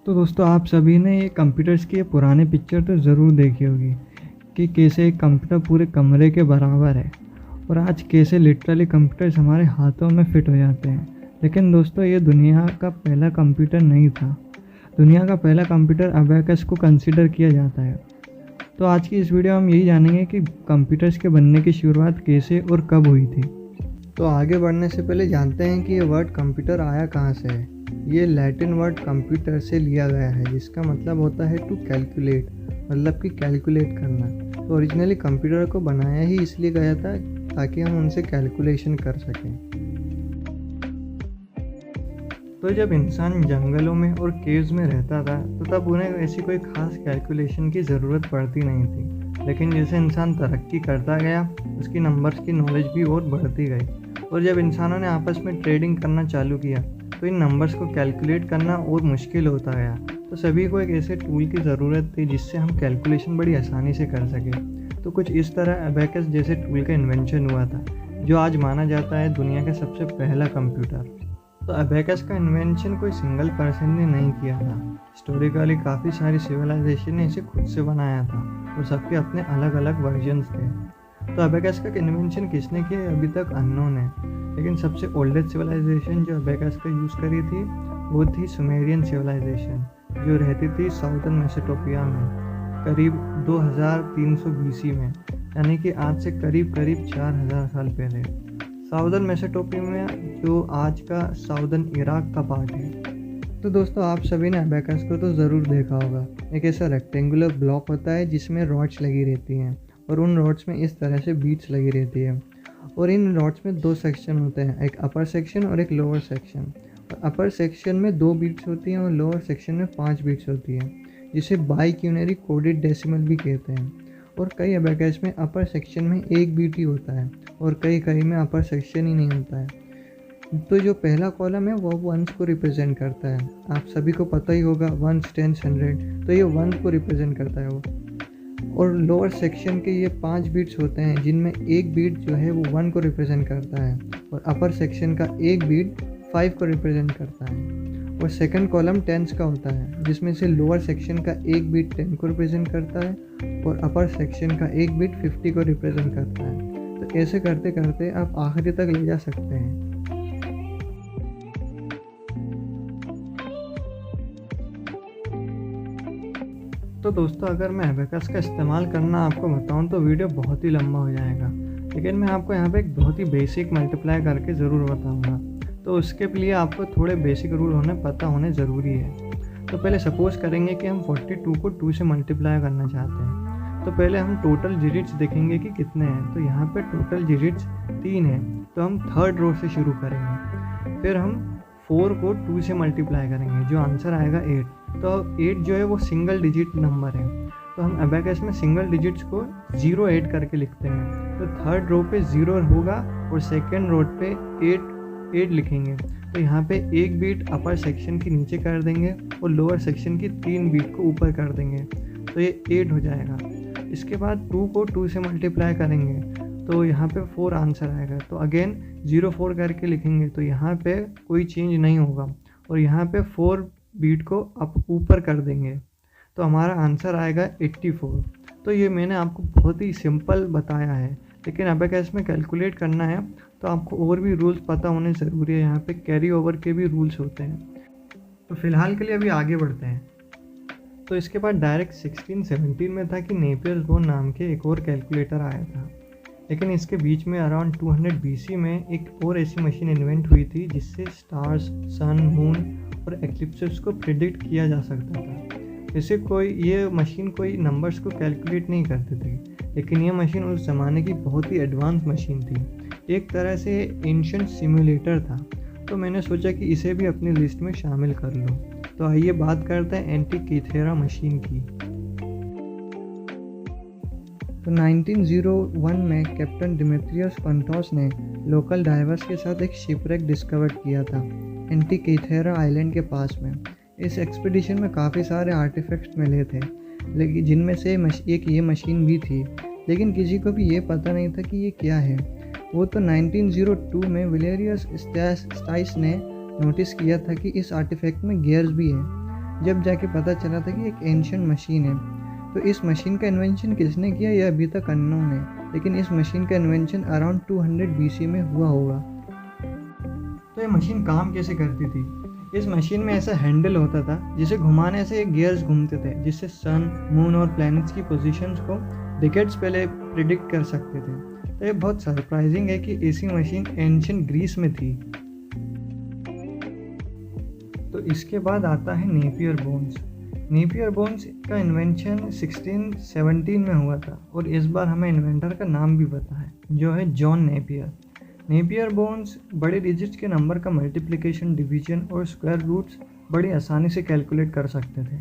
तो दोस्तों आप सभी ने ये कंप्यूटर्स की ये पुराने पिक्चर तो ज़रूर देखी होगी कि कैसे एक कंप्यूटर पूरे कमरे के बराबर है और आज कैसे लिटरली कंप्यूटर्स हमारे हाथों में फिट हो जाते हैं। लेकिन दोस्तों ये दुनिया का पहला कंप्यूटर नहीं था। दुनिया का पहला कंप्यूटर अबेकस को कंसिडर किया जाता है। तो आज की इस वीडियो में हम यही जानेंगे कि कंप्यूटर्स के बनने की शुरुआत कैसे और कब हुई थी। तो आगे बढ़ने से पहले जानते हैं कि ये वर्ड कंप्यूटर आया कहाँ से है। ये लैटिन वर्ड कंप्यूटर से लिया गया है जिसका मतलब होता है टू कैलकुलेट, मतलब कि कैलकुलेट करना। तो ओरिजिनली कंप्यूटर को बनाया ही इसलिए गया था ताकि हम उनसे कैलकुलेशन कर सकें। तो जब इंसान जंगलों में और केव्स में रहता था तो तब उन्हें ऐसी कोई खास कैलकुलेशन की ज़रूरत पड़ती नहीं थी। लेकिन जैसे इंसान तरक्की करता गया उसकी नंबर्स की नॉलेज भी और बढ़ती गई और जब इंसानों ने आपस में ट्रेडिंग करना चालू किया तो इन नंबर्स को कैलकुलेट करना और मुश्किल होता गया। तो सभी को एक ऐसे टूल की ज़रूरत थी जिससे हम कैलकुलेशन बड़ी आसानी से कर सकें। तो कुछ इस तरह अबेकस जैसे टूल का इन्वेंशन हुआ था जो आज माना जाता है दुनिया का सबसे पहला कंप्यूटर। तो अबेकस का इन्वेंशन कोई सिंगल पर्सन ने नहीं किया था। हिस्टोरिकली काफ़ी सारी सिविलाइजेशन ने इसे खुद से बनाया था और सबके अपने अलग अलग वर्जन्स थे। तो अबेकस का इन्वेंशन किसने किया अभी तक अननोन है, लेकिन सबसे ओल्डेस्ट सिविलाइजेशन जो अबेकस का यूज़ करी थी वो थी सुमेरियन सिविलाइजेशन जो रहती थी साउदर्न मेसोपोटामिया में करीब 2300 बीसी में, यानी कि आज से करीब 4000 साल पहले। साउदर्न मेसोपोटामिया जो आज का साउदर्न इराक का पार्ट है। तो दोस्तों आप सभी ने अबेकस को तो ज़रूर देखा होगा। एक ऐसा रेक्टेंगुलर ब्लॉक होता है जिसमें रॉड्स लगी रहती हैं और उन रॉड्स में इस तरह से बीट्स लगी रहती है और इन रॉड्स में दो सेक्शन होते हैं, एक अपर सेक्शन और एक लोअर सेक्शन। और अपर सेक्शन में 2 बीट्स होती हैं और लोअर सेक्शन में 5 बीट्स होती हैं, जिसे बाइक्यूनरी कोडेड डेसिमल भी कहते हैं। और कई अबेकस में अपर सेक्शन में 1 बीट ही होता है और कई में अपर सेक्शन ही नहीं होता है। तो जो पहला कॉलम है वो वंस को रिप्रेजेंट करता है। आप सभी को पता ही होगा 1s 10s 100, तो ये वंस को रिप्रेजेंट करता है वो। और लोअर सेक्शन के ये 5 बीट्स होते हैं जिनमें एक बीट जो है वो 1 को रिप्रेजेंट करता है और अपर सेक्शन का एक बीट 5 को रिप्रेजेंट करता है। और सेकंड कॉलम 10s का होता है जिसमें से लोअर सेक्शन का एक बीट 10 को रिप्रेजेंट करता है और अपर सेक्शन का एक बीट 50 को रिप्रेजेंट करता है। तो ऐसे करते करते आप आखिरी तक ले जा सकते हैं। तो दोस्तों अगर मैं अबेकस का इस्तेमाल करना आपको बताऊं तो वीडियो बहुत ही लंबा हो जाएगा, लेकिन मैं आपको यहाँ पे एक बहुत ही बेसिक मल्टीप्लाई करके ज़रूर बताऊंगा। तो उसके लिए आपको थोड़े बेसिक रूल पता होने ज़रूरी है। तो पहले सपोज़ करेंगे कि हम 42 को 2 से मल्टीप्लाई करना चाहते हैं। तो पहले हम टोटल डिजिट्स देखेंगे कि कितने हैं। तो यहाँ पर टोटल डिजिट्स 3 हैं, तो हम थर्ड रो से शुरू करेंगे। फिर हम 4 को 2 से मल्टीप्लाई करेंगे, जो आंसर आएगा 8। तो 8 जो है वो सिंगल डिजिट नंबर है, तो हम अबेकस में सिंगल डिजिट्स को 0 ऐड करके लिखते हैं। तो थर्ड रो पे 0 होगा और सेकंड रो पे 8 लिखेंगे। तो यहाँ पे एक बीट अपर सेक्शन की नीचे कर देंगे और लोअर सेक्शन की 3 बीट को ऊपर कर देंगे, तो ये 8 हो जाएगा। इसके बाद 2 को 2 से मल्टीप्लाई करेंगे तो यहाँ पे 4 आंसर आएगा। तो अगेन 0 4 करके लिखेंगे, तो यहाँ पे कोई चेंज नहीं होगा और यहाँ पे 4 बीट को आप ऊपर कर देंगे, तो हमारा आंसर आएगा 84। तो ये मैंने आपको बहुत ही सिंपल बताया है, लेकिन अबेकस में कैलकुलेट करना है तो आपको और भी रूल्स पता होने ज़रूरी है। यहाँ पे कैरी ओवर के भी रूल्स होते हैं। तो फिलहाल के लिए अभी आगे बढ़ते हैं। तो इसके बाद डायरेक्ट 1617 में था कि नेपियर बोन नाम के एक और कैलकुलेटर आया था, लेकिन इसके बीच में अराउंड 200 BC में एक और ऐसी मशीन इन्वेंट हुई थी जिससे स्टार्स, सन, मून और एक्लिप्सेस को प्रिडिक्ट किया जा सकता था। जैसे ये मशीन कोई नंबर्स को कैलकुलेट नहीं करती थी, लेकिन ये मशीन उस ज़माने की बहुत ही एडवांस मशीन थी, एक तरह से एंशिएंट सिमुलेटर था। तो मैंने सोचा कि इसे भी अपनी लिस्ट में शामिल कर लूँ। तो आइए बात करते हैं एंटिक्यूथेरा मशीन की। तो 1901 में कैप्टन डिमेट्रियस कंटोस ने लोकल डाइवर्स के साथ एक शिपरेक डिस्कवर किया था एंटिक्यूथेरा आइलैंड के पास में। इस एक्सपीडिशन में काफ़ी सारे आर्टिफैक्ट्स मिले थे, लेकिन जिनमें से एक ये मशीन भी थी, लेकिन किसी को भी ये पता नहीं था कि ये क्या है। वो तो 1902 में विलेरियस स्टाइस ने नोटिस किया था कि इस आर्टिफैक्ट में गियर्स भी हैं, जब जाके पता चला था कि एक एंशिएंट मशीन है। तो इस मशीन का इन्वेंशन किसने किया यह अभी तक अननोन है, लेकिन इस मशीन का इन्वेंशन अराउंड 200 BC में हुआ होगा। तो ये मशीन काम कैसे करती थी? इस मशीन में ऐसा हैंडल होता था जिसे घुमाने से गियर्स घूमते थे, जिससे सन, मून और प्लैनेट्स की पोजीशंस को डिकेड्स पहले प्रिडिक्ट कर सकते थे। तो ये बहुत सरप्राइजिंग है कि ऐसी मशीन एंशिएंट ग्रीस में थी। तो इसके बाद आता है नेपियर बोन्स। नेपियर बोन्स का इन्वेंशन 1617 में हुआ था और इस बार हमें इन्वेंटर का नाम भी पता है, जो है जॉन नेपियर। नेपियर बोन्स बड़े डिजिट्स के नंबर का मल्टीप्लिकेशन, डिवीजन और स्क्वायर रूट्स बड़ी आसानी से कैलकुलेट कर सकते थे।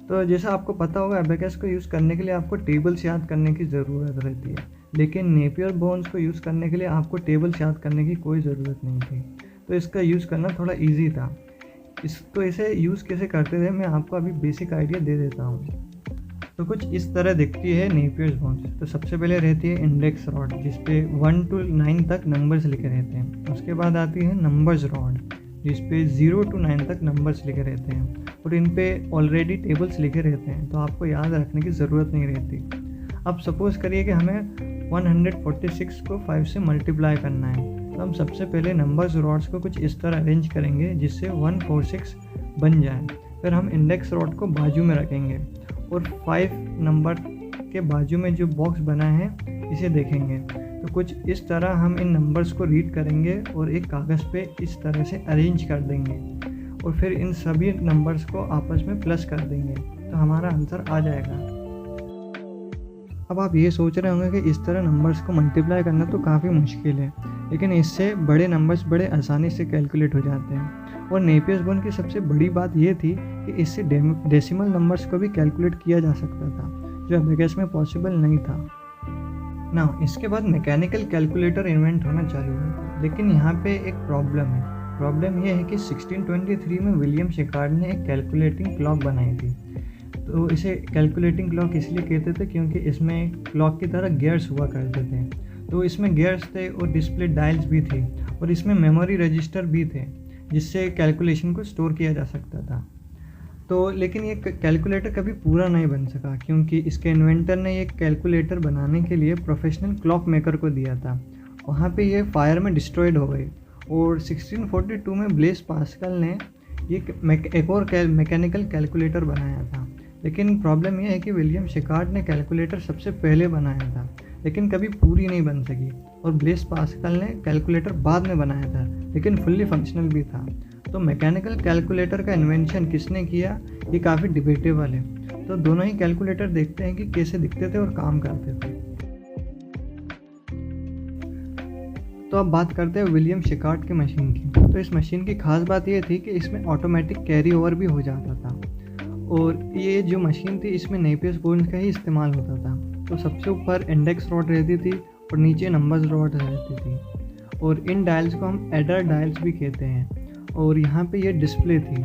तो जैसा आपको पता होगा, एबेकस को यूज़ करने के लिए आपको टेबल्स याद करने की ज़रूरत रहती है, लेकिन नेपियर बोन्स को यूज़ करने के लिए आपको टेबल्स याद करने की कोई ज़रूरत नहीं थी। तो इसका यूज़ करना थोड़ा ईजी था। तो इसे यूज़ कैसे करते थे मैं आपको अभी बेसिक आइडिया दे देता हूँ। तो कुछ इस तरह दिखती है नेपियर्स बोन्स। तो सबसे पहले रहती है इंडेक्स रॉड, जिस पे 1 to 9 तक नंबर्स लिखे रहते हैं। उसके बाद आती है नंबर्स रॉड, जिस पे 0 to 9 तक नंबर्स लिखे रहते हैं और इन पे ऑलरेडी टेबल्स लिखे रहते हैं, तो आपको याद रखने की ज़रूरत नहीं रहती। अब सपोज़ करिए कि हमें 146 को 5 से मल्टीप्लाई करना है, तो हम सबसे पहले नंबर्स रॉड्स को कुछ इस तरह अरेंज करेंगे जिससे 146 बन जाए। फिर हम इंडेक्स रॉड को बाजू में रखेंगे और 5 नंबर के बाजू में जो बॉक्स बना है इसे देखेंगे। तो कुछ इस तरह हम इन नंबर्स को रीड करेंगे और एक कागज़ पे इस तरह से अरेंज कर देंगे और फिर इन सभी नंबर्स को आपस में प्लस कर देंगे, तो हमारा आंसर आ जाएगा। अब आप ये सोच रहे होंगे कि इस तरह नंबर्स को मल्टीप्लाई करना तो काफ़ी मुश्किल है, लेकिन इससे बड़े नंबर्स बड़े आसानी से कैलकुलेट हो जाते हैं। और नेपियर्स बोन की सबसे बड़ी बात ये थी कि इससे डेसिमल नंबर्स को भी कैलकुलेट किया जा सकता था, जो एबेकस में पॉसिबल नहीं था ना। इसके बाद मैकेनिकल कैलकुलेटर इन्वेंट होना चालू हुआ, लेकिन यहाँ पे एक प्रॉब्लम है। प्रॉब्लम यह है कि 1623 में विलियम शिकार्ड ने एक कैलकुलेटिंग क्लॉक बनाई थी। तो इसे कैलकुलेटिंग क्लॉक इसलिए कहते थे क्योंकि इसमें क्लॉक की तरह गियर्स हुआ करते थे। तो इसमें गियर्स थे और डिस्प्ले डायल्स भी थी और इसमें मेमोरी रजिस्टर भी थे, जिससे कैलकुलेशन को स्टोर किया जा सकता था। तो लेकिन ये कैलकुलेटर कभी पूरा नहीं बन सका, क्योंकि इसके इन्वेंटर ने ये कैलकुलेटर बनाने के लिए प्रोफेशनल क्लॉक मेकर को दिया था। वहाँ पे ये फायर में डिस्ट्रॉयड हो गई और 1642 में ब्लेस पास्कल ने ये एक और मैकेनिकल कैलकुलेटर बनाया था। लेकिन प्रॉब्लम यह है कि विलियम शिकार्ड ने कैलकुलेटर सबसे पहले बनाया था, लेकिन कभी पूरी नहीं बन सकी, और ब्लेस पास्कल ने कैलकुलेटर बाद में बनाया था, लेकिन फुल्ली फंक्शनल भी था। तो मैकेनिकल कैलकुलेटर का इन्वेंशन किसने किया, ये काफ़ी डिबेटेबल है। तो दोनों ही कैलकुलेटर देखते हैं कि कैसे दिखते थे और काम करते थे। तो अब बात करते हैं विलियम शिकार्ड की मशीन की। तो इस मशीन की खास बात ये थी कि इसमें ऑटोमेटिक कैरी ओवर भी हो जाता था, और ये जो मशीन थी इसमें नेपियर्स बोन्स का ही इस्तेमाल होता था। तो सबसे ऊपर इंडेक्स रॉड रहती थी और नीचे नंबर्स रॉड रहती थी, और इन डायल्स को हम एडर डायल्स भी कहते हैं, और यहाँ पे ये डिस्प्ले थी।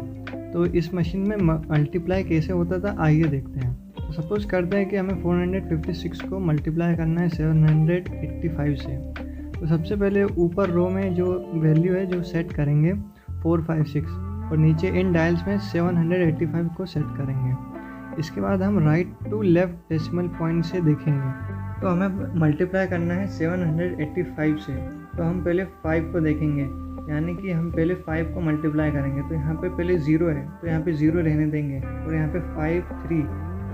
तो इस मशीन में मल्टीप्लाई कैसे होता था आइए देखते हैं। तो सपोज़ करते हैं कि हमें 456 को मल्टीप्लाई करना है 785 से। तो सबसे पहले ऊपर रो में जो वैल्यू है जो सेट करेंगे 456, और नीचे इन डायल्स में 785 को सेट करेंगे। इसके बाद हम right to left decimal point से देखेंगे। तो हमें मल्टीप्लाई करना है 785 से। तो हम पहले 5 को देखेंगे, यानी कि हम पहले 5 को मल्टीप्लाई करेंगे। तो यहाँ पे पहले 0 है, तो यहाँ पे 0 रहने देंगे, और यहाँ पे 5 3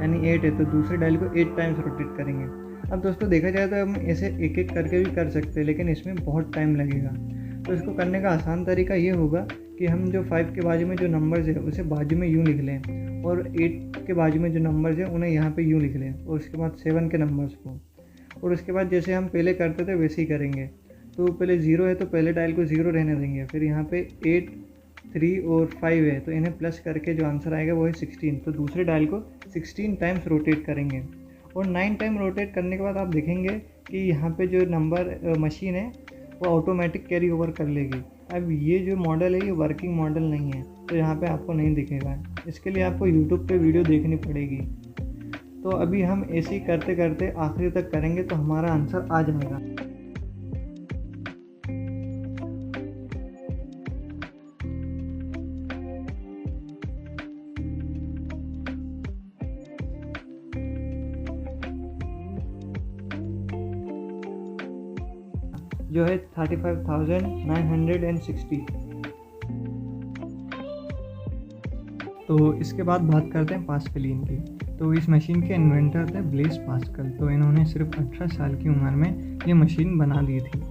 यानी 8 है, तो दूसरे डायल को 8 टाइम्स रोटेट करेंगे। अब दोस्तों देखा जाए तो हम ऐसे एक एक करके भी कर सकते हैं, लेकिन इसमें बहुत टाइम लगेगा। तो इसको करने का आसान तरीका ये होगा कि हम जो 5 के बाजू में जो नंबर्स है उसे बाजू में यूँ लिख लें, और 8 के बाजू में जो नंबर्स हैं उन्हें यहाँ पे यूँ लिख लें, और उसके बाद 7 के नंबर्स को, और उसके बाद जैसे हम पहले करते थे वैसे ही करेंगे। तो पहले 0 है तो पहले डायल को 0 रहने देंगे, फिर यहाँ पे 8 3 और 5 है, तो इन्हें प्लस करके जो आंसर आएगा वो है 16। तो दूसरे डायल को 16 टाइम्स रोटेट करेंगे, और 9 टाइम रोटेट करने के बाद आप देखेंगे कि यहाँ पे जो नंबर मशीन है वो ऑटोमेटिक कैरी ओवर कर लेगी। अब ये जो मॉडल है ये वर्किंग मॉडल नहीं है, तो यहाँ पे आपको नहीं दिखेगा। इसके लिए आपको यूट्यूब पे वीडियो देखनी पड़ेगी। तो अभी हम ऐसे ही करते करते आखिरी तक करेंगे तो हमारा आंसर आ जाएगा। जो है 35,960। तो इसके बाद बात करते हैं पास्कलिन की। तो इस मशीन के इन्वेंटर थे ब्लेस पास्कल। तो इन्होंने सिर्फ 18 साल की उम्र में ये मशीन बना दी थी।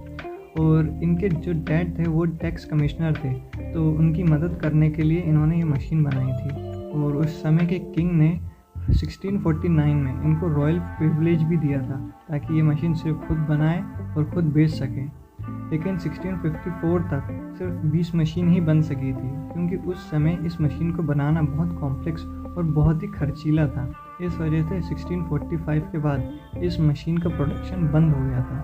और इनके जो डैड थे वो टैक्स कमिश्नर थे, तो उनकी मदद करने के लिए इन्होंने ये मशीन बनाई थी। और उस समय के किंग ने 1649 में इनको रॉयल प्रिविलेज भी दिया था ताकि ये मशीन सिर्फ खुद बनाए और खुद बेच सके। लेकिन 1654 तक सिर्फ 20 मशीन ही बन सकी थी, क्योंकि उस समय इस मशीन को बनाना बहुत कॉम्प्लेक्स और बहुत ही खर्चीला था। इस वजह से 1645 के बाद इस मशीन का प्रोडक्शन बंद हो गया था।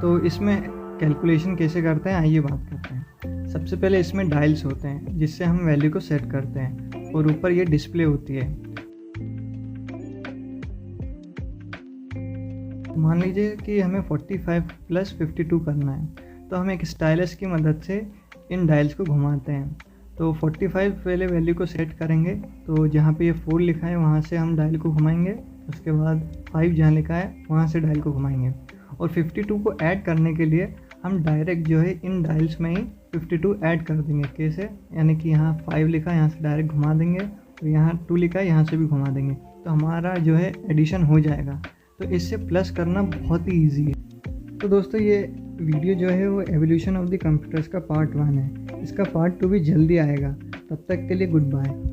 तो इसमें कैलकुलेशन कैसे करते हैं, आइए बात करते हैं। सबसे पहले इसमें डायल्स होते हैं जिससे हम वैल्यू को सेट करते हैं, और ऊपर ये डिस्प्ले होती है। मान लीजिए कि हमें 45 + 52 करना है, तो हम एक स्टाइलस की मदद से इन डायल्स को घुमाते हैं। तो 45 पहले वैल्यू को सेट करेंगे, तो जहाँ पे ये 4 लिखा है वहाँ से हम डायल को घुमाएंगे। उसके बाद 5 जहाँ लिखा है वहाँ से डायल को घुमाएंगे। और 52 को ऐड करने के लिए हम डायरेक्ट जो है इन डायल्स में ही 52 ऐड कर देंगे। कैसे, यानी कि यहाँ 5 लिखा है यहाँ से डायरेक्ट घुमा देंगे, तो यहाँ 2 लिखा है यहाँ से भी घुमा देंगे, तो हमारा जो है एडिशन हो जाएगा। तो इससे प्लस करना बहुत ही ईजी है। तो दोस्तों ये वीडियो जो है वो एवोल्यूशन ऑफ द कंप्यूटर्स का पार्ट 1 है। इसका पार्ट 2 भी जल्दी आएगा। तब तक के लिए गुड बाय।